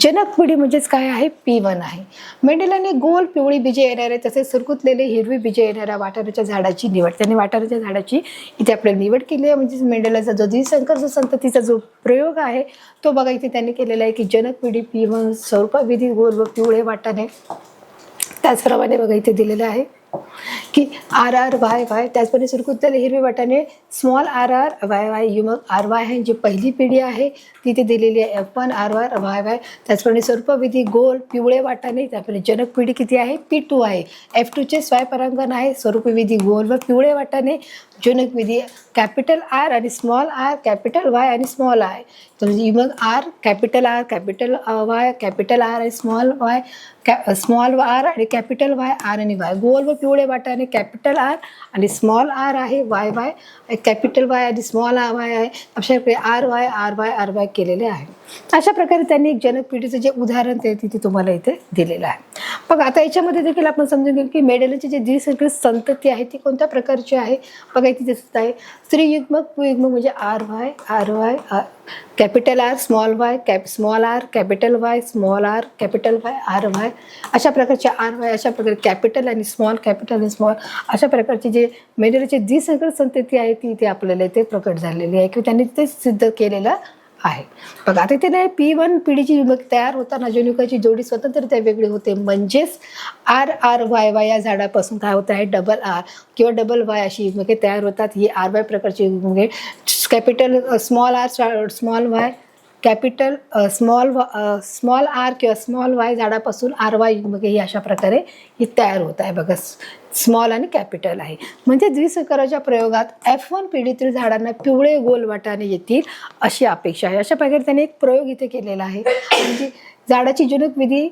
जनक पिढी म्हणजेच काय आहे, P1 आहे. मेंडेलने गोल पिवळी बीजे येणाऱ्या तसेच सुरकुतलेले हिरवी बीजे येणाऱ्या वाटाण्याच्या झाडाची निवड, त्याने वाटाण्याच्या झाडाची इथे आपल्याला निवड केली आहे. म्हणजे मेंडेलचा जो द्विसंकर संततीचा जो प्रयोग आहे तो बघा इथे त्यांनी केलेला आहे की जनक पिढी P1 स्वरूपविधी गोल व पिवळे वाटाणे. त्याचप्रमाणे बघा इथे दिलेलं आहे की RRYY, त्याचप्रमाणे सुरकुतलेले हिरवे वाटाणे स्मॉल RRYY, मग RY आहे जी पहिली पिढी आहे ती इथे दिलेली आहे F1 RRYY. त्याचप्रमाणे स्वरूपविधी गोल पिवळे वाटाणे, त्याप्रमाणे जनक पिढी किती आहे, P2 आहे. F2चे स्वयंपरांगण आहे स्वरूपविधी गोल व पिवळे वाटाणे. जनक विधी कॅपिटल R आणि स्मॉल r, कॅपिटल Y आणि स्मॉल I. तर मग R capital R capital Y, capital R आणि स्मॉल Y, स्मॉल R आणि कॅपिटल Y, R आणि Y. गोल व पिवळे वाटाणे कॅपिटल R आणि स्मॉल r आहे, YY कॅपिटल Y आणि स्मॉल Y आहे. अशा प्रकारे RY केलेले आहे. अशा प्रकारे त्यांनी एक जनक पिढीचं जे उदाहरण ते तिथे तुम्हाला इथे दिलेलं आहे. बघा आता याच्यामध्ये देखील आपण समजून घेऊ की मेंडेलची जी द्विसंकर संतती आहे ती कोणत्या प्रकारची आहे. बघा इथे दिसत आहे स्त्रीयुग्मक पुयुग्मक म्हणजे RY capital R small y small r capital Y small r capital Y RY. अशा प्रकारचे RY, अशा प्रकारे कॅपिटल आणि स्मॉल, कॅपिटल आणि स्मॉल, अशा प्रकारची जे मेंडेलची द्विसंकर संतती आहे ती इथे आपल्याला इथे प्रकट झालेली आहे किंवा त्यांनी ते सिद्ध केलेलं आहे. बघा आता इथे P1 पिढीची युग्मक तयार होताना जनुकाची जोडी स्वतंत्ररित्या वेगळी होते. म्हणजेच RRYY या झाडापासून काय होत आहे, डबल R किंवा डबल Y अशी युग्मके तयार होतात. ही RY प्रकारची युग्मके capital small R small Y capital small R किंवा स्मॉल Y झाडापासून RY युग्मके ही अशा प्रकारे ही तयार होत आहे. बघा स्मॉल आणि कॅपिटल आहे. म्हणजे द्विसंकराच्या प्रयोगात F1 पिढीतील झाडांना पिवळे गोल वाटाणे येतील अशी अपेक्षा आहे. अशा प्रकारे त्याने एक प्रयोग इथे केलेला आहे. म्हणजे झाडाची जनक विधी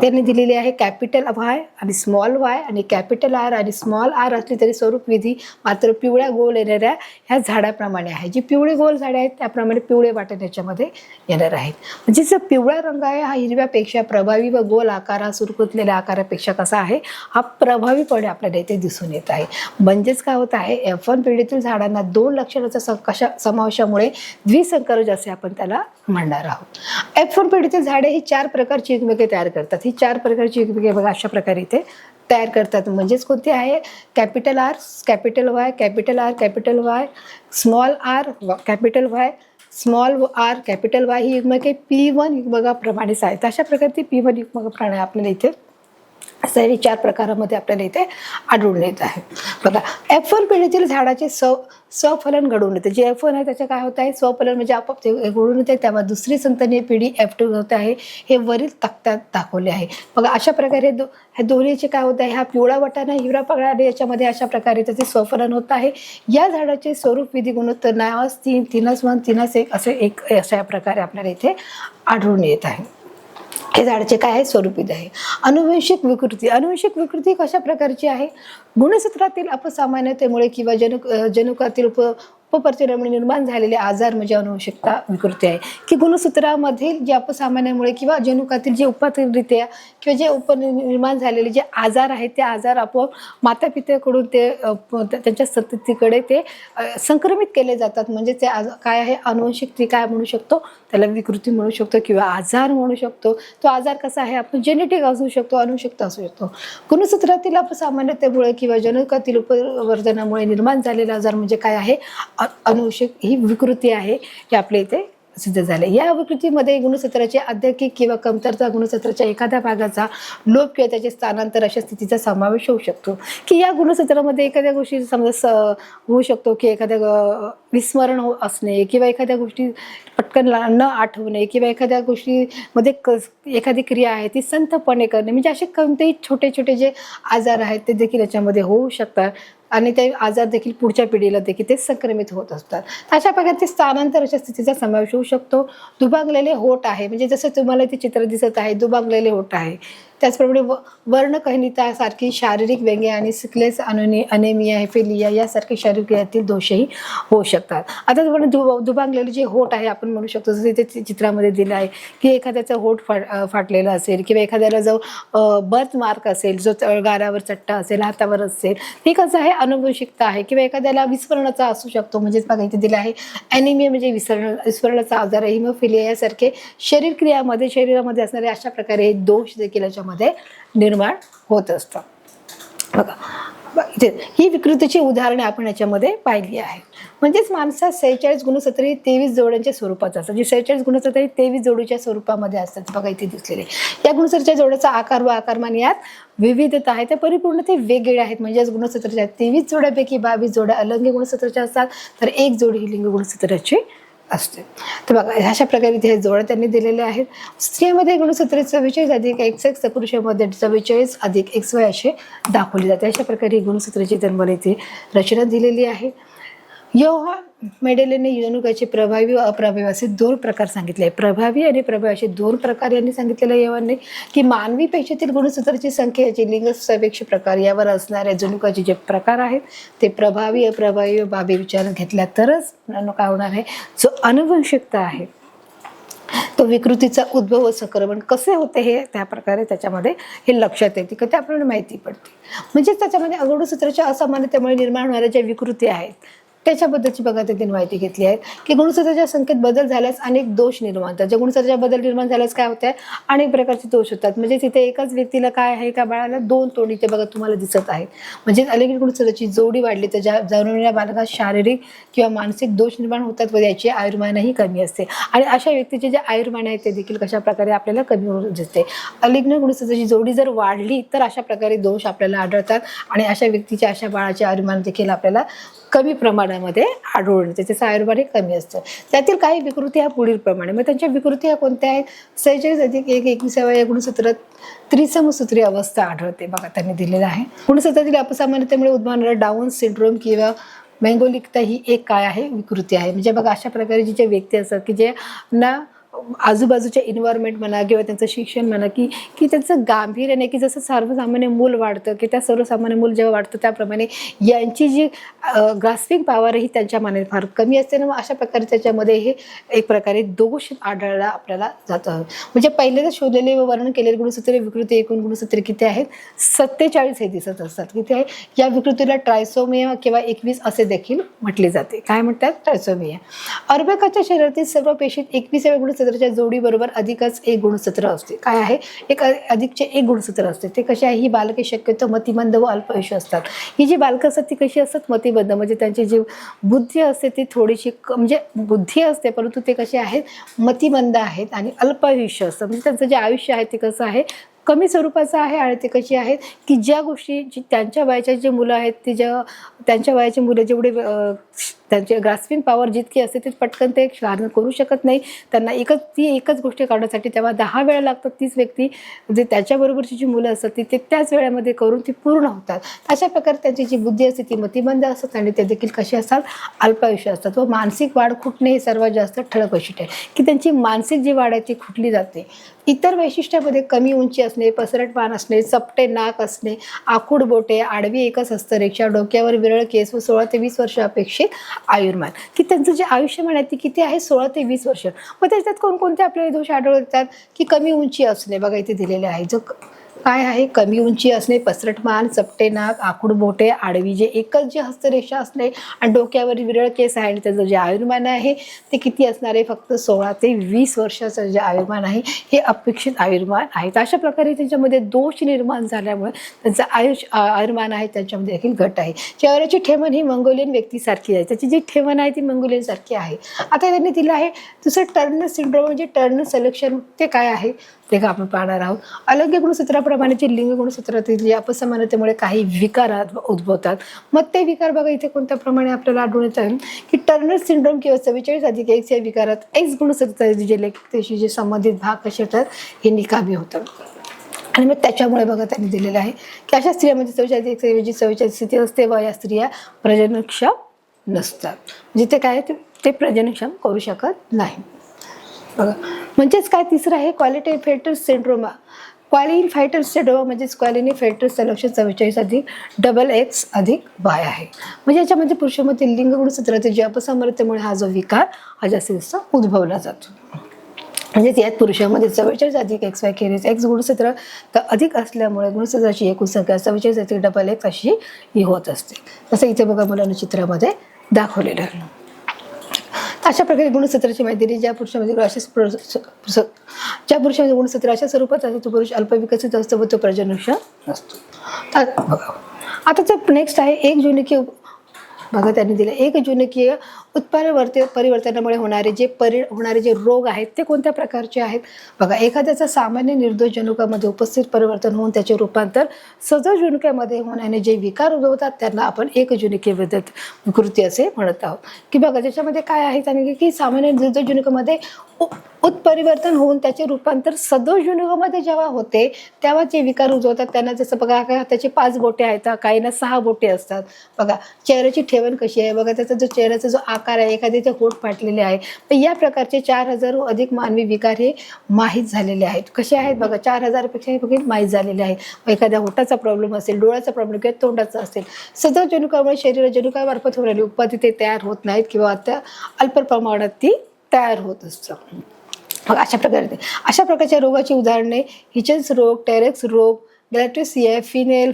त्यांनी दिलेली आहे कॅपिटल Y आणि स्मॉल y आणि कॅपिटल R आणि स्मॉल r असली तरी स्वरूप विधी मात्र पिवळ्या गोल येणाऱ्या ह्या झाडाप्रमाणे आहे. जी पिवळे गोल झाडे आहेत त्याप्रमाणे पिवळे वाटण याच्यामध्ये येणार आहेत. म्हणजे जो पिवळा रंग आहे हा हिरव्यापेक्षा प्रभावी व गोल आकार हा सुरकुतलेल्या आकारापेक्षा कसा आहे, हा प्रभावीपणे आपल्याला इथे दिसून येत आहे. म्हणजेच काय होत आहे, F1 पिढीतील झाडांना दोन लक्षणाचा समावेशामुळे द्विसंकरज असे आपण त्याला म्हणणार आहोत. F1 पिढीतील झाडे ही 4 प्रकारची युग्मके तयार करतात. ही 4 प्रकारची युग्मके बघा अशा प्रकारे इथे तयार करतात. म्हणजेच कोणती आहे, capital R capital Y capital R capital Y small r capital Y small r capital Y ही युग्मके P1 युग्मकाप्रमाणेच आहेत. अशा प्रकारे ती P1 युग्मकाप्रमाणे आपल्याला इथे असे 4 प्रकारामध्ये आपल्याला इथे आढळून येत आहे. बघा F1 पिढीतील झाडाचे स्वफलन घडवून येते. जे F1 आहे त्याचे काय होत आहे, स्वफलन म्हणजे आपोआप ते घडून येते. तेव्हा दुसरी संतती पिढी F2 होत आहे. हे वरील तक्त्यात दाखवले आहे. बघा अशा प्रकारे हे दोन्हीचे काय होत आहे, हा पिवळा वाटाणा हिरवा पगडा याच्यामध्ये अशा प्रकारे त्याचे स्वफलन होत आहे. या झाडाचे स्वरूप विधी गुणोत्तर 9:3 3:1 3:1 असे अशा प्रकारे आपल्याला इथे आढळून येत आहे. हे झाडाचे काय आहे, स्वरूपविधी आहे. अनुवंशिक विकृती. अनुवंशिक विकृती कशा प्रकारची आहे, गुणसूत्रातील अपसामान्यतेमुळे किंवा जनुकातील उपपरिणामी निर्माण झालेले आजार म्हणजे अनुवंशिकता विकृती आहे. की गुणसूत्रामधील जे अपसामान्यामुळे किंवा जनुकातील जे उपरित्या किंवा जे उपनिर्माण झालेले जे आजार आहेत ते आजार आपोआप मातापित्याकडून ते त्यांच्या संततीकडे ते संक्रमित केले जातात. म्हणजे ते काय आहे, अनुवंशिक काय म्हणू शकतो, त्याला विकृती म्हणू शकतो किंवा आजार म्हणू शकतो. तो आजार कसा आहे, आपण जेनेटिक असू शकतो, अनुवंशिकता असू शकतो. गुणसूत्रातील अपसामान्यतेमुळे किंवा जनुकातील उपवर्धनामुळे निर्माण झालेला आजार म्हणजे काय आहे, अनुवंशिक ही विकृती आहे. हे आपल्या इथे सिद्ध झाले. या विकृतीमध्ये गुणसूत्राचे अध्याकिक किंवा कमतरता, गुणसूत्राच्या एखाद्या भागाचा लोप किंवा त्याचे स्थानांतर अशा स्थितीचा समावेश होऊ शकतो. की या गुणसूत्रामध्ये एखाद्या गोष्टी समजा होऊ शकतो की एखाद्या विस्मरण असणे किंवा एखाद्या गोष्टी पटकन न आठवणे किंवा एखाद्या गोष्टीमध्ये एखादी क्रिया आहे ती संथपणे करणे, म्हणजे असे कोणतेही छोटे छोटे जे आजार आहेत ते देखील याच्यामध्ये होऊ शकतात. आणि ते आजार देखील पुढच्या पिढीला देखील ते संक्रमित होत असतात. अशा प्रकारे ते स्थानांतर अशा स्थितीचा समावेश होऊ शकतो. दुभागलेले होठ आहे, म्हणजे जसं तुम्हाला ते चित्र दिसत आहे, दुभागलेले होठ आहे. त्याचप्रमाणे वर्णकहिनिता सारखी शारीरिक व्यंगे आणि सिकलेस अनेमिया, हेफेलिया यासारखे शारीरिक क्रियातील दोषही होऊ शकतात. आता आपण दुभांगलेले जे होठ आहे आपण म्हणू शकतो, जसं इथे चित्रामध्ये दिलं आहे की एखाद्याचा होठ फाटलेला असेल किंवा एखाद्याला जो बर्थ मार्क असेल, जो गालावर चट्टा असेल, हातावर असेल, हे कसं आहे अनुवंशिकता आहे. किंवा एखाद्याला विस्मरणाचा असू शकतो, म्हणजेच बघा इथे दिलं आहे ॲनिमिया म्हणजे विस्मरणाचा आजार आहे. हिमोफिलिया यासारखे शरीरामध्ये असणारे अशा प्रकारे दोष देखील याच्यामध्ये निर्माण होत असतात. बघा इथे ही विकृतीची उदाहरणे आपण याच्यामध्ये पाहिली आहेत. म्हणजेच माणसात 46 गुणसूत्र ही 23 जोड्यांच्या स्वरूपात असतात. जी 46 गुणसूत्र ही 23 जोडीच्या स्वरूपामध्ये असतात. बघा इथे दिसलेले या गुणसूत्राच्या जोड्याचा आकार व आकारमान यात विविधता आहे, ते परिपूर्ण ते वेगवेगळे आहेत. म्हणजेच गुणसूत्राच्या 23 जोड्यापैकी 22 जोड्या अलंगी गुणसूत्राच्या असतात, तर एक जोडी ही लिंग गुणसूत्राची असते. तर बघा अशा प्रकारे इथे जोड्या त्यांनी दिलेल्या आहेत. स्त्रियांमध्ये गुणसूत्रे 44 अधिक XX, पुरुषांमध्ये 44 अधिक XY असे दाखवले जाते. अशा प्रकारे गुणसूत्राची त्यांना इथे रचना दिलेली आहे. योहान मेंडेलने जनुकाचे प्रभावी व अप्रभावी असे 2 प्रकार सांगितले आहे. प्रभावी आणि प्रभावी असे 2 प्रकार यांनी सांगितलेलं आहे. योहानने की मानवी पेशीतील गुणसूत्राची संख्या याची लिंग सापेक्ष प्रकार यावर असणाऱ्या जनुकाचे जे प्रकार आहेत ते प्रभावी, अप्रभावी व बाबी विचारात घेतल्या तरच काय होणार आहे, जो अनुवंशिकता आहे तो विकृतीचा उद्भव व संक्रमण कसे होते हे त्या प्रकारे त्याच्यामध्ये हे लक्षात येते, की ते आपल्याला माहिती पडते. म्हणजेच त्याच्यामध्ये गुणसूत्राच्या असामान्यतेमुळे निर्माण होणाऱ्या ज्या विकृती आहेत त्याच्याबद्दलची बघा तिथे माहिती घेतली आहे की गुणसूत्राच्या संख्येत बदल झाल्यास अनेक दोष निर्माण होतात. ज्या गुणसूत्राच्या बदल निर्माण झाल्यास काय होतं, अनेक प्रकारचे दोष होतात. म्हणजे तिथे एकाच व्यक्तीला काय आहे का बाळाला 2 तोंडी ते बघा तुम्हाला दिसत आहेत. म्हणजे अलैंगिक गुणसूत्राची जोडी वाढली तर जन्मलेल्या बालकात शारीरिक किंवा मानसिक दोष निर्माण होतात व याची आयुर्मानही कमी असते. आणि अशा व्यक्तीचे जे आयुर्मान आहे ते देखील कशा प्रकारे आपल्याला कमी होऊन दिसते. अलैंगिक गुणसूत्राची जोडी जर वाढली तर अशा प्रकारे दोष आपल्याला आढळतात आणि अशा व्यक्तीच्या अशा बाळाचे आयुर्मान देखील आपल्याला कमी प्रमाणामध्ये आढळून येते. त्याचं आयुर्मान कमी असतं. त्यातील काही विकृती ह्या पुढील प्रमाणे, मग त्यांच्या विकृती ह्या कोणत्या आहेत, 46 अधिक 1 21व्या या गुणसूत्रात त्रिसमसूत्री अवस्था आढळते. बघा त्यांनी दिलेलं आहे. गुणसूत्रातील अपसामान्यतेमुळे उद्भवणारा डाऊन सिंड्रोम किंवा मेंगोलिकता ही एक काय आहे विकृती आहे. म्हणजे बघा अशा प्रकारची जे व्यक्ती असतात की जे ना आजूबाजूचे इन्व्हायरमेंट म्हणा किंवा त्यांचं शिक्षण म्हणा की त्यांचं गांभीर्य नाही, की जसं सर्वसामान्य मूल वाढतं की त्या सर्वसामान्य मूल जेव्हा वाढतं त्याप्रमाणे यांची जी ग्रास्पिंग पॉवर ही त्यांच्या माने फार कमी असते ना. मग अशा प्रकारे त्याच्यामध्ये हे एक प्रकारे दोष आढळला आपल्याला जातं. म्हणजे पहिले जर शोधलेले व वर्णन केलेले गुणसूत्रे विकृती एकूण गुणसूत्रे किती आहेत 47 हे दिसत असतात. किती आहे या विकृतीला ट्रायसोमिया किंवा 21 असे देखील म्हटले जाते. काय म्हणतात ट्रायसोमिया. अर्भकाच्या शरीरातील सर्व पेशीत 21व्या गुणसूत्राच्या जोडी बरोबर अधिकच एक गुणसूत्र असते. काय आहे एक अधिकचे एक गुणसूत्र असते. ते कसे आहे ही बालके शक्यतो मतिमंद व अल्पआयुष्य असतात. ही जी बालकं असतात ती कशी असतात मतिमंद, म्हणजे त्यांची जी बुद्धी असते ती थोडीशी म्हणजे बुद्धी असते परंतु ते कसे आहेत मतिमंद आहेत आणि अल्पआयुष्य असतं. म्हणजे त्यांचं जे आयुष्य आहे ते कसं आहे कमी स्वरूपाचं आहे. आणि ते कशी आहेत की ज्या गोष्टी त्यांच्या वयाच्या जे मुलं आहेत ती त्यांच्या वयाची मुलं जेवढे त्यांचे ग्रास्पिंग पॉवर जितकी असते ते पटकन ते साधन करू शकत नाही. त्यांना एकच गोष्टी काढण्यासाठी तेव्हा 10 वेळा लागतात. तीच व्यक्ती जे त्याच्याबरोबरची जी मुलं असतात ती त्याच वेळामध्ये करून ती पूर्ण होतात. अशा प्रकारे त्यांची जी बुद्धी असते ती मतिमंद असतात आणि ते देखील कसे असतात अल्पायुष्य असतात. व मानसिक वाढ खुटणे हे सर्वात जास्त ठळक वैशिष्ट्य आहे की त्यांची मानसिक जी वाढ आहे ती खुटली जाते. इतर वैशिष्ट्यामध्ये कमी उंची असणे, पसरट मान असणे, चपटे नाक असणे, आखूड बोटे, आडवी एकच हस्तरेषा, डोक्यावर विरळ केस व 16 ते 20 वर्ष अपेक्षित आयुर्मान, की त्यांचं जे आयुष्यमान आहे ते किती आहे 16 ते 20 वर्ष. मग त्याच्यात कोणकोणते आपल्याला दोष आढळून येतात की कमी उंची असणे. बघा इथे दिलेले आहे जो काय आहे कमी उंची असणे, पसरट मान, चपटे नाक, आखूड बोटे, आडवी जे एकच जे हस्तरेषा असणे आणि डोक्यावर विरळ केस आहे आणि त्याचं जे आयुर्मान आहे ते किती असणार आहे फक्त 16 ते 20 वर्षाचं जे आयुर्मान आहे हे अपेक्षित आयुर्मान आहे. तर अशा प्रकारे त्याच्यामध्ये दोष निर्माण झाल्यामुळे त्यांचं आयुर्मान आहे त्याच्यामध्ये देखील घट आहे. चेहऱ्याची ठेवण ही मंगोलियन व्यक्तीसारखी आहे. त्याची जी ठेवण आहे ती मंगोलियन सारखी आहे. आता त्यांनी दिलं आहे दुसरं टर्नर सिंड्रोम म्हणजे टर्नर सिलेक्शन. ते काय आहे ते का आपण पाहणार आहोत. अलैंगिक गुणसूत्राप्रमाणे जे लिंग गुणसूत्रातील जे अपसमानतेमुळे काही विकार उद्भवतात. मग ते विकार बघा इथे कोणत्या प्रमाणे आपल्याला आढळून येत आहे की टर्नर सिंड्रोम किंवा 44 अधिक 1 या विकारात एक्स गुणसूत्राचे जे लैंगिकतेशी जे संबंधित भाग कसे होतात हे निकामी होतात. आणि मग त्याच्यामुळे बघा त्यांनी दिलेलं आहे की अशा स्त्रियांमध्ये 44 स्थिती असते व या स्त्रिया प्रजननक्षम नसतात. म्हणजे ते काय ते प्रजननक्षम करू शकत नाही. बघा म्हणजेच काय तिसरं आहे क्वालिटी फेटर सिंड्रोमा क्वालिन फायटर्सचे डो म्हणजेच क्वालिनी फायटर्सचं लक्षण 44 अधिक XX अधिक Y आहे. म्हणजे याच्यामध्ये पुरुषामध्ये लिंग गुणसूत्राचे जे अपसामर्थ्यामुळे हा जो विकार हा जास्तीत उद्भवला जातो. म्हणजे यात पुरुषामध्ये 44 अधिक XY खेरीज X गुणसूत्र तर अधिक असल्यामुळे गुणसूत्राची एकूण संख्या 44 अधिक XX अशी ही होत असते. तसं इथे बघा मुलांना चित्रामध्ये दाखवलेलं आहे. अशा प्रकारे गुणसूत्राची माहिती दिली. ज्या पुरुषामध्ये गुणसूत्र अशा स्वरूपात असतो तो पुरुष अल्पविकसित असतो व तो प्रजनक्षम नसतो. आता तर नेक्स्ट आहे एक जुनिकीय. बघा त्यांनी दिलं एक जुनिकीय उत्पादन परिवर्तनामुळे होणारे जे रोग आहेत ते कोणत्या प्रकारचे आहेत. बघा एखाद्याचा सामान्य निर्दोष जनुकामध्ये उपस्थित परिवर्तन होऊन त्याचे रूपांतर सदोष जनुकामध्ये होण्याने जे विकार उद्भवतात त्यांना आपण एकजुनिकीय विकृती असे म्हणत आहोत. की बघा त्याच्यामध्ये काय आहे सांगितले की सामान्य निर्दोष जनुकामध्ये उत्परिवर्तन होऊन त्याचे रूपांतर सदोष जनुकामध्ये जेव्हा होते तेव्हा जे विकार उद्भवतात त्यांना जसं बघा त्याचे 5 बोटे आहेत, काहींना 6 बोटे असतात. बघा चेहऱ्याची ठेवण कशी आहे, बघा त्याचा जो चेहऱ्याचा जो आकार आहे एखाद्याचे होठ फाटलेले आहे. तर या प्रकारचे 4000 अधिक मानवी विकार हे माहीत झालेले आहेत. कसे आहेत बघा 4000 पेक्षा बघा माहीत झालेले आहेत. एखाद्या होठाचा प्रॉब्लेम असेल, डोळ्याचा प्रॉब्लेम किंवा तोंडाचा असेल, सदोष जनुकामुळे शरीर जनुकामार्फत होणारी उत्पादित ते तयार होत नाहीत किंवा त्या अल्प प्रमाणात ती तयार होत असतं. अशा प्रकारच्या रोगाची उदाहरणे हिचन्स रोग, टेरेक्स रोग, गॅलेक्टोसिया, फिनेल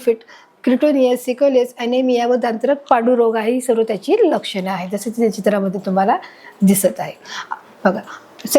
क्रिटोनियस, सिकोलेस, अॅनेमिया व दांत्रक पांडू रोग आहे. ही सर्व त्याची लक्षणे आहेत जसे त्या चित्रामध्ये तुम्हाला दिसत आहे. बघा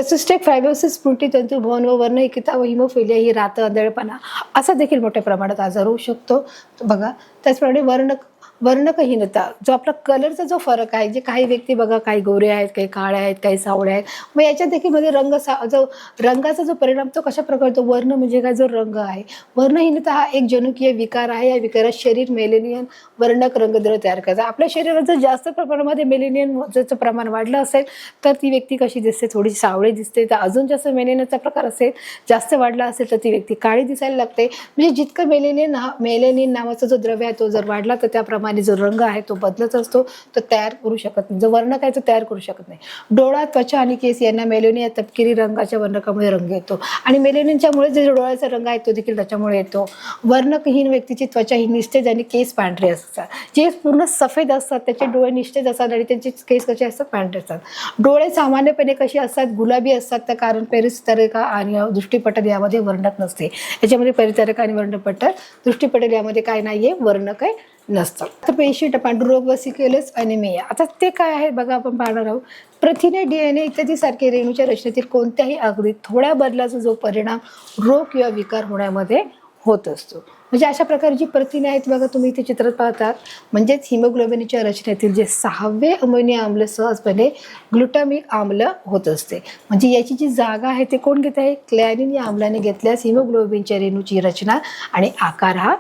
सिस्टिक फायब्रोसिस, स्फुटितंतू भवन व वर्णहिकीता व हिमोफिलिया ही रात आंधळेपणा असा देखील मोठ्या प्रमाणात आजार होऊ शकतो. बघा त्याचप्रमाणे वर्णकहीनता जो आपला कलरचा जो फरक आहे, जे काही व्यक्ती बघा काही गोरे आहेत, काही काळे आहेत, काही सावळे आहेत. मग याच्यात देखील मध्ये रंगाचा जो परिणाम तो कशा प्रकारचा वर्ण म्हणजे काय जो रंग आहे. वर्णहीनता हा एक जनुकीय विकार आहे. या विकारात शरीर मेलेनियन वर्णक रंगद्रव्य तयार करतात. आपल्या शरीरात जर जास्त प्रमाणामध्ये मेलेनियनचं प्रमाण वाढलं असेल तर ती व्यक्ती कशी दिसते, थोडी सावळी दिसते. तर अजून जास्त मेलेनियनचा प्रकार असेल जास्त वाढला असेल तर ती व्यक्ती काळी दिसायला लागते. म्हणजे जितकं मेलेनियन नावाचा जो द्रव्य आहे तो जर वाढला तर त्याप्रमाणे जो रंग आहे तो बदलत असतो, तो तयार करू शकत नाही. जो वर्णक आहे तो तयार करू शकत नाही. डोळा, त्वचा आणि केस यांना मेलेनिया तपकिरी रंगाच्या वर्णकामुळे रंग येतो आणि मेलेनियनच्यामुळे जे डोळ्याचा रंग आहे तो देखील त्याच्यामुळे येतो. वर्णकहीन व्यक्तीची त्वचा ही निस्तेज आणि केस पांढरे असतात. जे पूर्ण सफेद असतात त्याचे डोळे निस्तेज असतात आणि त्यांचे केस कसे असतात पांढरे असतात. डोळे सामान्यपणे कसे असतात गुलाबी असतात. तर कारण पेरिस्तरिका आणि दृष्टिपटल यामध्ये वर्णक नसते. याच्यामध्ये पेरिस्तरिका आणि वर्णपटल दृष्टिपटल यामध्ये काय नाहीये वर्णक आहे नसतं. तर पेशी पांडुरोग व सिकेलेस अॅनिमिया आता ते काय आहे बघा आपण पाहणार आहोत. प्रथिने, DNA इत्यादी सारखे रेणूच्या रचनेतील कोणत्याही अगदी थोड्या बदलाचा जो परिणाम रोग किंवा विकार होण्यामध्ये होत असतो. म्हणजे अशा प्रकारची प्रथिने आहेत बघा तुम्ही इथे चित्रात पाहतात. म्हणजेच हिमोग्लोबिनच्या रचनेतील जे 6वे अमोनिया आम्ल सहजपणे ग्लुटामिक आम्ल होत असते. म्हणजे याची जी जागा आहे ते कोण घेत आहे, क्लॅनिन या आम्लाने घेतल्यास हिमोग्लोबिनच्या रेणूची रचना आणि आकार हा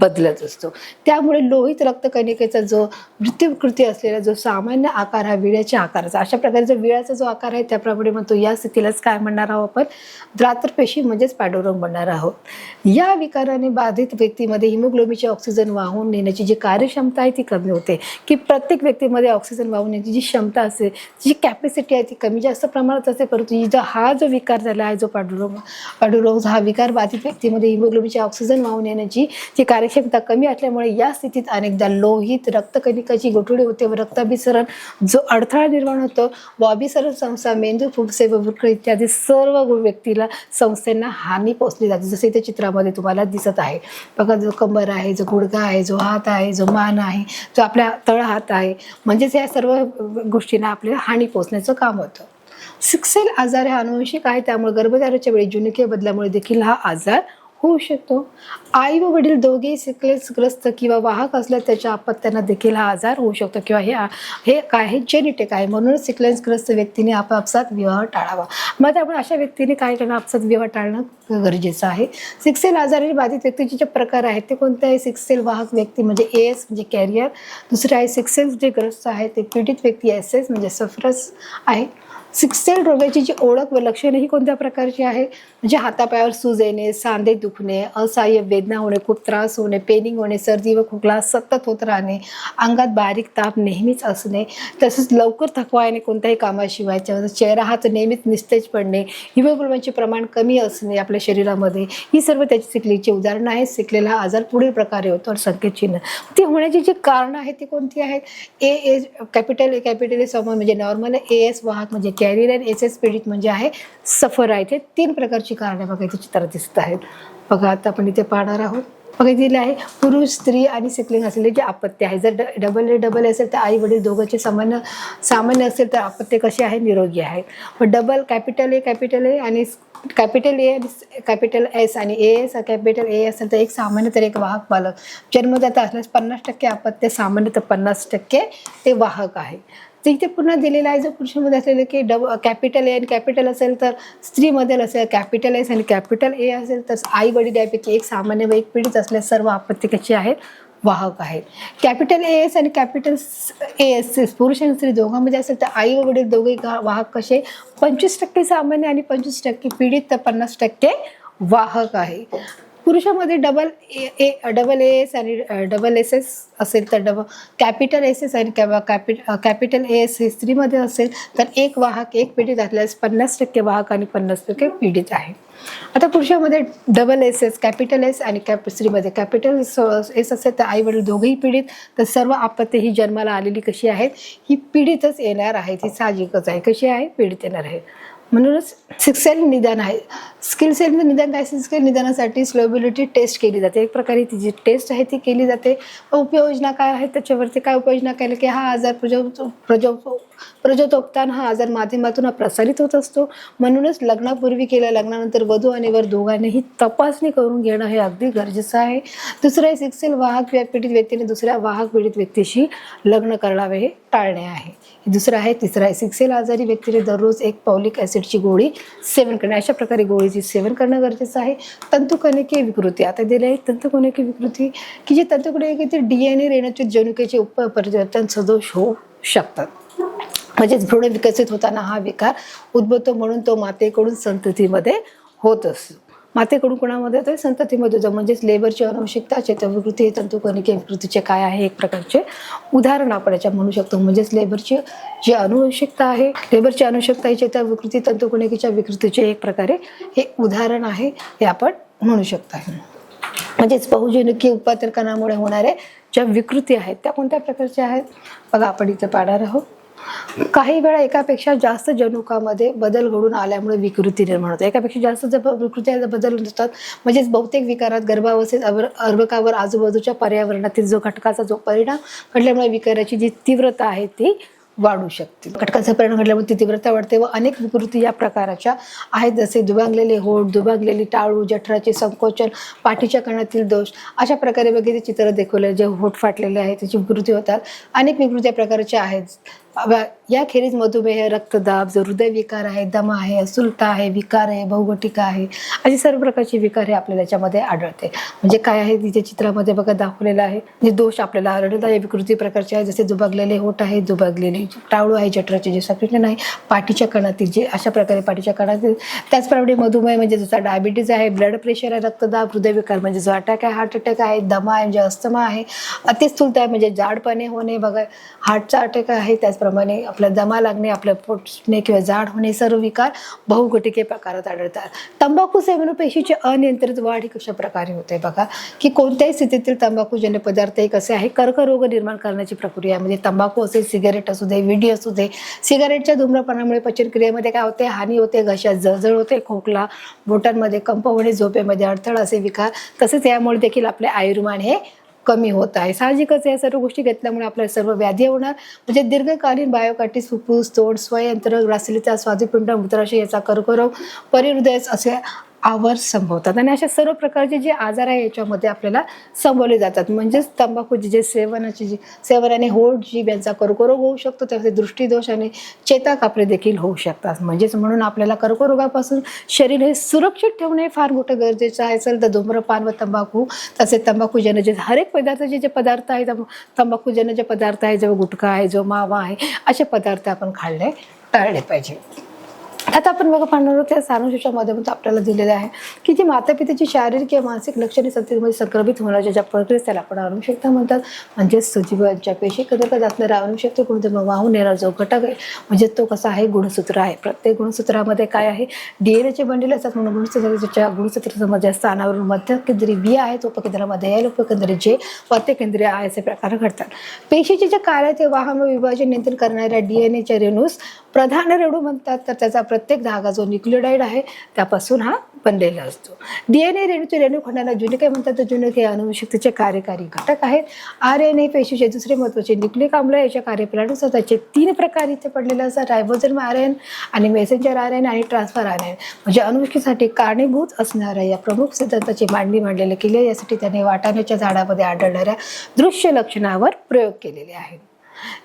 बदलत असतो. त्यामुळे लोहित रक्तकणिकेचा जो मृत्युकृती असलेला जो सामान्य आकार हा विळ्याच्या आकाराचा अशा प्रकारचा विळ्याचा जो आकार आहे त्याप्रमाणे म्हणतो. या स्थितीलाच काय म्हणणार आहोत आपण द्रात्रपेशी म्हणजेच पांडुरोग म्हणणार आहोत. या विकाराने बाधित व्यक्तीमध्ये हिमोग्लोबिनचे ऑक्सिजन वाहून नेण्याची जी कार्यक्षमता आहे ती कमी होते. की प्रत्येक व्यक्तीमध्ये ऑक्सिजन वाहून नेण्याची जी क्षमता असते जी कॅपॅसिटी आहे ती कमी जास्त प्रमाणात असते. परंतु हा जो विकार झाला आहे जो पांडुरोग हा विकार बाधित व्यक्तीमध्ये हिमोग्लोबिनचे ऑक्सिजन वाहून नेण्याची जी कार्यक्षमता कमी असल्यामुळे या स्थितीत अनेकदा लोहित रक्तकणिकाची गोठवडी होते व रक्ताभिसरण जो अडथळा निर्माण होतो व अभिसरण संस्था मेंदू फुफ्फुसे व वृक्क इत्यादी सर्व व्यक्तीला संस्थांना हानी पोहोचली जाते. जसे इथे चित्रामध्ये तुम्हाला दिसत आहे बघा. जो कंबर आहे, जो गुडघा आहे, जो हात आहे, जो मान आहे, जो आपल्या तळ हात आहे, म्हणजेच या सर्व गोष्टींना आपल्याला हानी पोहोचण्याचं काम होतं. सिकल आजार हा अनुवंशिक आहे. त्यामुळे गर्भधारणेच्या वेळी जनुकीय बदलामुळे देखील हा आजार होऊ शकतो. आई व वडील दोघेही सिकलेसग्रस्त किंवा वाहक असल्या त्याच्या अपत्यांना देखील हा आजार होऊ शकतो किंवा हे काय हे जेनेटिक आहे. म्हणून सिकलेसग्रस्त व्यक्तीने आपापसात विवाह टाळावा. मग आपण अशा व्यक्तीने काय करणं आपापसात विवाह टाळणं गरजेचं आहे. सिकल आजाराने बाधित व्यक्तीचे जे प्रकार आहेत ते कोणते आहे. सिकल वाहक व्यक्ती म्हणजे AS म्हणजे कॅरियर. दुसरे आहे सिकल जे ग्रस्त आहे ते पीडित व्यक्ती SS म्हणजे सफरस आहे. सिकल रोगाची जी ओळख व लक्षणे ही कोणत्या प्रकारची आहे म्हणजे हातापायावर सूज येणे, सांधे दुखणे, असहाय्य वेदना होणे, खूप त्रास होणे, पेनिंग होणे, सर्दी व खोकला सतत होत राहणे, अंगात बारीक ताप नेहमीच असणे, तसंच लवकर थकवा येणे कोणत्याही कामाशिवाय, चेहरा हात नेहमीच निस्तेज पडणे, हिमोग्लोबिनचे प्रमाण कमी असणे आपल्या शरीरामध्ये, ही सर्व त्याची सिकलीची उदाहरणं आहेत. सिकलेला आजार पुढील प्रकारे होतो संकेत चिन्ह. ती होण्याची जी कारणं आहेत ती कोणती आहेत? ए कॅपिटल ए समोर म्हणजे नॉर्मल आहे, एस वाहक म्हणजे कॅरियर आहे, एस पीडित म्हणजे आहे सफर आहे. ते 3 प्रकारची कारणे बघा इथे चित्रात दिसत आहेत. बघा आता आपण इथे पाहणार आहोत. बघा दिले आहे पुरुष, स्त्री आणि सिकलिंग असलेले जे अपत्य आहे. जर डबल असेल तर आई वडील दोघांचे सामान्य असेल तर अपत्य कसे आहे? निरोगी आहे. पण डबल कॅपिटल ए आणि कॅपिटल ए आणि कॅपिटल एस आणि एस कॅपिटल ए असेल तर एक सामान्य तर एक वाहक बालक जन्मदाता असल्यास 50% अपत्य सामान्य तर 50% ते वाहक आहे. तर इथे पुन्हा दिलेलं आहे जर पुरुषामध्ये असलेलं की कॅपिटल ए आणि कॅपिटल असेल तर स्त्रीमध्ये असेल कॅपिटल एस आणि कॅपिटल ए असेल तर आई वडील यापैकी एक सामान्य व एक पीडित असल्यास सर्व अपत्य कशी आहेत? वाहक आहेत. कॅपिटल ए एस आणि कॅपिटल ए एस पुरुष आणि स्त्री दोघांमध्ये असेल तर आई व वडील दोघे वाहक कसे? 25% सामान्य आणि 25% पीडित तर 50% वाहक आहे. पुरुषामध्ये डबल एस आणि डबल एस एस असेल तर कॅपिटल एस एस आणि कॅपिटल एस हे स्त्रीमध्ये असेल तर एक वाहक एक पीडित असल्यास 50% वाहक आणि 50% पीडित आहे. आता पुरुषामध्ये double S S capital S आणि स्त्रीमध्ये कॅपिटल एस असेल तर आई वडील दोघेही पीडित तर सर्व आपत्ती ही जन्माला आलेली कशी आहेत? ही पीडितच येणार आहे. ती साहजिकच आहे. कशी आहे? पीडित येणार आहे. म्हणूनच स्किल निदान आहे. स्किल सेल निदान काय? स्किल निदानासाठी स्लोबिलिटी टेस्ट केली जाते. एक प्रकारे ती जी टेस्ट आहे ती केली जाते. उपाययोजना काय आहे त्याच्यावरती? काय उपाययोजना केलं की हा आजार प्रजोत्पादन हा आजार माध्यमातून प्रसारित होत असतो. म्हणूनच लग्नापूर्वी केलं लग्नानंतर वधू आणि वर दोघांनीही तपासणी करून घेणं हे अगदी गरजेचं आहे. दुसरं आहे सिक्सेल वाहक पीडित व्यक्तीने दुसऱ्या वाहक पीडित व्यक्तीशी लग्न करावे हे टाळणे आहे. दुसरं आहे. तिसरं आहे सिक्सेल आजारी व्यक्तीने दररोज एक पॉलिक ॲसिडची गोळी सेवन करणे. अशा प्रकारे गोळीची सेवन करणं गरजेचं आहे. तंतुकणिकीय विकृती आता दिले आहे. तंतुकणिकीय विकृती की जे तंतुकणिकेतील DNA रेणूचे जनुकेचे उपपरिवर्तन सदोष होऊ शकतात. म्हणजेच भ्रूण विकसित होताना हा विकार उद्भवतो म्हणून तो मातेकडून संततीमध्ये होत असतो. मातेकडून कोणामध्ये होतं? संततीमध्ये होतं. म्हणजेच लेबरची अनुवंशिकता चेताविकृती हे तंतुकणिकीय विकृतीचे काय आहे? एक प्रकारचे उदाहरण आपण याच्या म्हणू शकतो. म्हणजेच लेबरची जी अनुवंशिकता आहे, लेबरची अनुवंशिकता ही चेताविकृती तंतुकणिकेच्या विकृतीचे एक प्रकारे हे उदाहरण आहे. हे आपण म्हणू शकता. म्हणजेच बहुजनुकीय उत्पादकरणामुळे होणाऱ्या ज्या विकृती आहेत त्या कोणत्या प्रकारच्या आहेत? बघा आपण इथे पाहणार आहोत. काही वेळा एकापेक्षा जास्त जनुकामध्ये बदल घडून आल्यामुळे विकृती निर्माण होते. एकापेक्षा जास्त विकृती बदल होतात. म्हणजेच बहुतेक विकारात गर्भावस्थेत अर्भकावर आजूबाजूच्या पर्यावरणातील जो घटकाचा जो परिणाम घडल्यामुळे विकाराची जी तीव्रता आहे ती वाढू शकते. घटकाचा परिणाम घडल्यामुळे ती तीव्रता वाढते व अनेक विकृती या प्रकाराच्या आहेत. जसे दुभागलेले होठ, दुभागलेली टाळू, जठराचे संकोचन, पाठीच्या कणातील दोष अशा प्रकारे वगैरे चित्र दाखवले. जे होठ फाटलेले आहेत त्याची विकृती होतात. अनेक विकृती या प्रकारच्या आहेत. याखेरीज मधुमेह, रक्तदाब, जो हृदयविकार आहे, दमा आहे, अस्थिरता आहे, विकार आहे, बहुगटिका आहे, अशी सर्व प्रकारची विकार हे आपल्याला याच्यामध्ये आढळते. म्हणजे काय आहे तिथे चित्रामध्ये बघा दाखवलेलं आहे. जे दोष आपल्याला आढळतात या विकृती प्रकारचे आहेत. जसे दुभागलेले होठ आहे, दुभागलेले टाळू आहे, जठराचे जे संकोचन आहे, पाठीच्या कणातील जे अशा प्रकारे पाठीच्या कणातील. त्याचप्रमाणे मधुमेह म्हणजे जसा डायबिटीज आहे, ब्लड प्रेशर आहे, रक्तदाब, हृदयविकार म्हणजे जो अटॅक आहे, हार्ट अटॅक आहे, दमा आहे म्हणजे अस्थमा आहे, अतिस्थूलता आहे म्हणजे जाडपणे होणे बघा, हार्टचा अटॅक आहे, त्याचप्रमाणे आपला दमा लागणे, आपल्या पोटणे किंवा जाड होणे, सर्व विकार बहुगटिके प्रकारात आढळतात. तंबाखू सेवन पेशीची अनियंत्रित वाढ ही कशा प्रकारे होते बघा की कोणत्याही स्थितीतील तंबाखूजन्य पदार्थ एक असे आहे कर्करोग निर्माण करण्याची प्रक्रिया. म्हणजे तंबाखू असेल, सिगारेट असू दे, विडी असू दे, सिगारेटच्या धूम्रपानामुळे पचनक्रियेमध्ये काय होते? हानी होते, घशात जळजळ होते, खोकला, बोटांमध्ये कंप होणे, झोपेमध्ये अडथळा असे विकार. तसेच यामुळे देखील आपले आयुर्मान हे कमी होत आहे. साहजिकच या सर्व गोष्टी घेतल्यामुळे आपल्याला सर्व व्याधी होणार. म्हणजे दीर्घकालीन बायोकार्टिस, फुफ्फुस, तोंड, स्वयंत्र, ग्रासिलिता, स्वादुपिंड, मूत्राशय याचा कर्करोग, परिहृदय असे आवर संभवतात. आणि अशा सर्व प्रकारचे जे आजार आहे याच्यामध्ये आपल्याला संभवले जातात. म्हणजेच तंबाखूचे जे सेवनाने होठ, जीभ यांचा कर्करोग होऊ शकतो. त्याचे दृष्टीदोष आणि चेताकापरे देखील होऊ शकतात. म्हणजेच म्हणून आपल्याला कर्करोगापासून शरीर हे सुरक्षित ठेवणे फार मोठं गरजेचं आहे. असेल तर धूम्रपान व तंबाखू तसेच तंबाखूजन्य जे हर एक पदार्थाचे जे पदार्थ आहेत, तंबाखूजन्य जे पदार्थ आहे, जो गुटखा आहे, जो मावा आहे, असे पदार्थ आपण खाल्ले टाळले पाहिजे. आता आपण बघा पाहणार आहोत त्या सारांशाच्या माध्यमातून आपल्याला दिलेलं आहे की जी मातापितेची शारीरिक किंवा मानसिक लक्षणे संस्थेमध्ये संक्रमित होण्याच्या ज्या प्रक्रियेस त्याला आपण अनुवंशिकता म्हणतात. म्हणजेच सजीवांच्या पेशी कदाचित असणारा अनुवंशिक गुणधर्म वाहून येणारा जो घटक आहे म्हणजे तो कसा आहे, गुणसूत्र आहे. प्रत्येक गुणसूत्रामध्ये काय आहे, डीएनएचे बंडल असतात म्हणून गुणसूत्राच्या गुणसूत्रामध्ये स्थानावरून मध्य केंद्री बी आहे, तो उपकेंद्रामध्ये एल, उपकेंद्री जे, मध्यकेंद्रीय आय असे प्रकार घडतात. पेशीचे जे कार्य ते वाहन व विभाजन नियंत्रण करणाऱ्या डीएनएच्या रेणूस प्रधान रेणू म्हणतात. तर त्याचा प्रत्येक धागा जो न्यूक्लियोटाइड आहे त्यापासून हा बनलेला असतो. डीएनए रेणूचे रेणूखंडाला जुनिके म्हणतात. तर जुनिके अनुवंशिकतेचे कार्यकारी घटक आहेत. आरएनए पेशीचे दुसरे महत्त्वाचे न्यूक्लिक आम्ल याच्या कार्यप्रणालीनुसार त्याचे 3 प्रकार इथे पडलेले असतात. रायबोझोम आरएन आणि मेसेंजर आरएन आणि ट्रान्सफर आरएन. म्हणजे अनुवंशिकतेसाठी कारणीभूत असणाऱ्या या प्रमुख सिद्धांताची मांडणी मांडलेली केली आहे. यासाठी त्याने वाटाण्याच्या झाडामध्ये आढळणाऱ्या दृश्य लक्षणावर प्रयोग केलेले आहेत.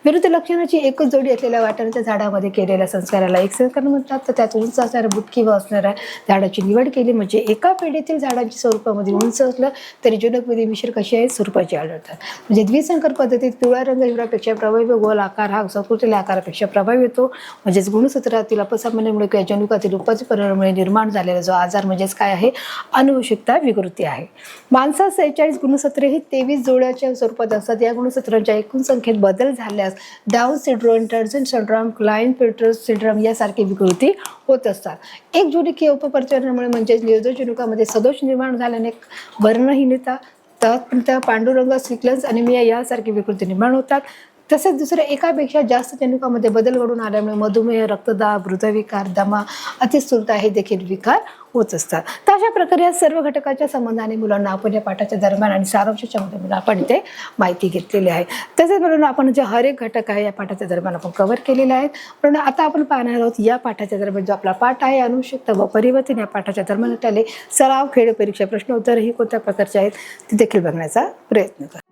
विरुद्ध लक्षणाची एकच जोडी असलेल्या वाटाण्याच्या झाडामध्ये केलेल्या संस्काराला एक संस्कार म्हणतात. तर त्यात उंच असणाऱ्या बुटकी व असणाऱ्या झाडाची निवड केली म्हणजे एका पिढीतील झाडांच्या स्वरूपामध्ये उंच असलं तरी जुनक विधी मिश्र कशी आहे, स्वरूपाची आढळतात. म्हणजे द्विसंकर पद्धतीत पिवळा रंग हिरव्यापेक्षा प्रभावी व गोल आकार हा संस्कृतीला आकारापेक्षा प्रभावी होतो. म्हणजेच गुणसूत्रातील अपसामान्यामुळे किंवा जनुकातील उपाची परिणामामुळे निर्माण झालेला जो आजार म्हणजेच काय आहे, अनुवंशिकता विकृती आहे. माणसात 46 गुणसूत्रे ही 23 जोड्याच्या स्वरूपात असतात. या गुणसूत्रांच्या एकूण संख्येत बदल झाल्यास डाऊन सिंड्रोम, टर्झन सिंड्रोम, क्लाइन-पेट्रोस सिंड्रोम यासारखी विकृती होत असतात. एक जोडीकीय उपपरिवर्तनामुळे म्हणजेच निर्जोजनुकामध्ये सदोष निर्माण झाल्याने वर्णहीनता, तत्परता, पांडुरंग, सिक्लन्स, अनिमिया यासारखी विकृती निर्माण होतात. तसेच दुसऱ्या एकापेक्षा जास्त जनुकामध्ये बदल घडून आल्यामुळे मधुमेह, रक्तदाब, हृदयविकार, दमा, अतिस्थूलता हे देखील विकार होत असतात. तर अशा प्रकारे या सर्व घटकाच्या संबंधाने मुलांना आपण या पाठाच्या दरम्यान आणि सारांशाच्या मध्ये आपण इथे माहिती घेतलेली आहे. तसेच म्हणून आपण जे हर एक घटक आहे या पाठाच्या दरम्यान आपण कव्हर केलेले आहेत. पण आता आपण पाहणार आहोत या पाठाच्या दरम्यान जो आपला पाठ आहे अनुवंशिकता व परिवर्तन, या पाठाच्या दरम्यान आपल्याला सराव, खेळ, परीक्षा, प्रश्न उत्तर ही कोणत्या प्रकारचे आहेत ते देखील बघण्याचा प्रयत्न करा.